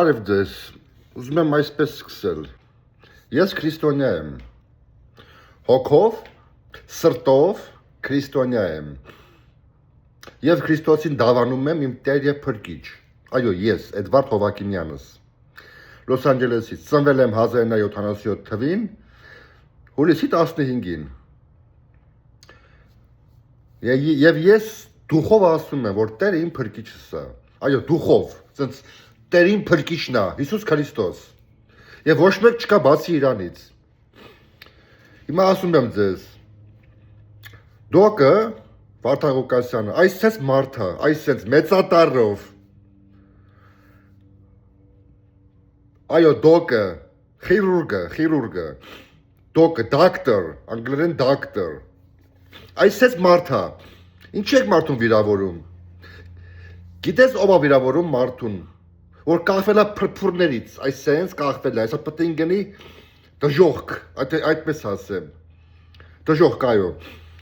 Արև ձեզ, ուզում եմ այսպես սկսել, ես քրիստոնյա եմ, հոգով, սրտով քրիստոնյա եմ, և Քրիստոսին դավանում եմ իմ Տեր և Փրկիչ, այո ես, Էդվարդ Հովակիմյանս, Լոս Անջելեսից, ծնվել եմ 1977 թվին, հուլիսի 15-ին, և ես դուխով ասում եմ, որ Տերը իմ Փրկիչս է, այո դուխով, ցենց Տեր իմ Փրկիչն է, Հիսուս Քրիստոս, և ոչ մեկ չկա բացի իրանից, հիմա ասում եմ ձեզ, դոկը, Վարդան Ղուկասյանը, այսպես մարդը, այսպես մեծատառով, այո դոկը, խիրուրգը, դոկը, դակտոր, անգլերեն դակտոր, այսպես մարդը, ինչ եք մարդուն վիրավորում, գիտես ով է վիրավորում մարդուն, որ կախվել է փրփուրներից, այսպես կախվել է, այսա պետք է գնի դժոխք, այդպես ասեմ, դժոխք այո,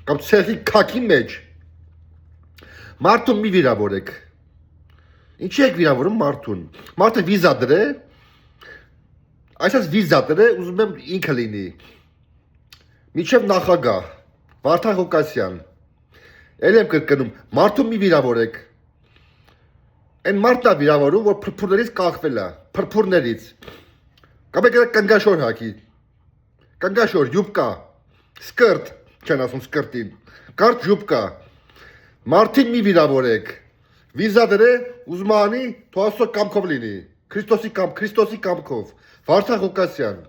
կամ ցեղի քաքի մեջ, մարդուն մի վիրավորեք, ինչի եք վիրավորում մարդուն, մարդը վիզա դրե, այսպես վիզա դրե, ուզում եմ ինքը լինի, միջև նախագահ, Վարդան Ղուկասյան, էլ եմ կրկնում, մարդուն մի վիրավորեք, այն մարդն է վիրավորում, որ փրփուրներից կախվել է, փրփուրներից, կամ եք կնգաշոր հակի, կնգաշոր, յուբկա, սկրտ, չեն ասում սկրտին, կարճ յուբկա, մարդին մի վիրավորեք, վիզա դրե, ուզում անի, թող Աստծո կամքով լինի, Քրիստոսի կամքով, Վարդան Ղուկասյան,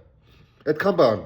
այդքան բան